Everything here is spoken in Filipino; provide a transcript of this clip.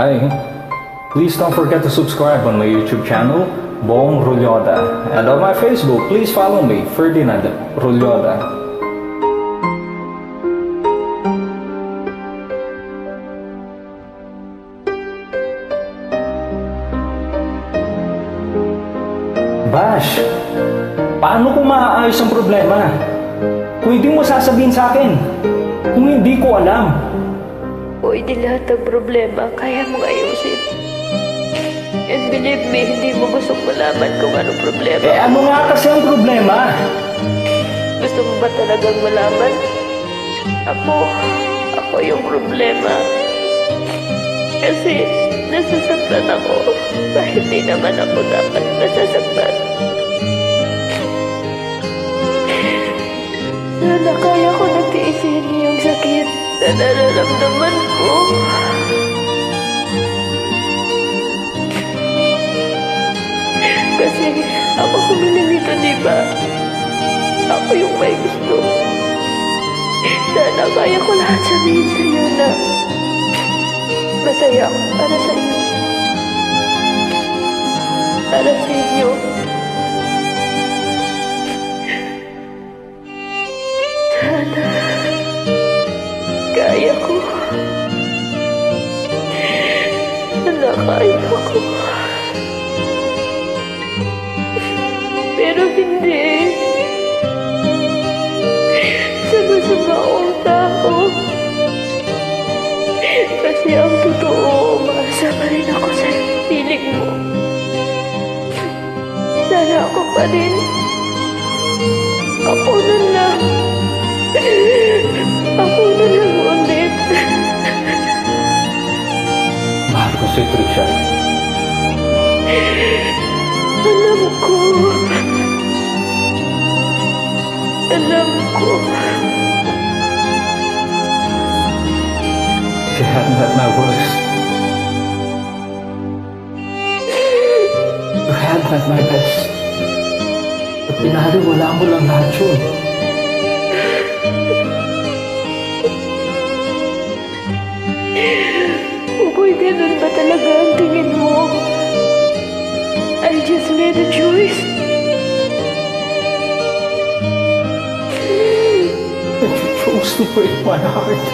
Hi, please don't forget to subscribe on my YouTube channel, Bong Rolyoda. And on my Facebook, please follow me, Ferdinand Rolyoda. Bash, paano kung maaayos ang problema? Pwede mo sasabihin sa akin kung hindi ko alam. Pwede lahat ng problema, kaya mong ayusin. And believe me, hindi mo gustong malaman kung anong problema. Ano nga kasi ang problema? Gusto mo ba talagang malaman? Ako yung problema. Kasi nasasaktan ako kahit di naman ako dapat nasasaktan. Sana kaya ko nagtiisin yung sakit na nararamdaman ko. Kasi ako humili nito, di ba? Ako yung may gusto. Sana kaya ko lahat sabihin sa'yo na masaya ako para sa iyo. Para sa inyo. Sana kaya ko. Sana kaya ko. Pero hindi. Sama-sama akong tao. Kasi ang totoo, umaasa pa rin ako sa piling mo. Sana ako pa rin. Ako na lang. Ako na lang ulit. Mahal ko si Trisha. Alam ko. Alam ko. She hadn't had my worst. You had had my best. At pinaliwala mo lang lahat yun. Uy, ganun ba talaga ang tingin mo? I just made a choice. And you chose to break my heart.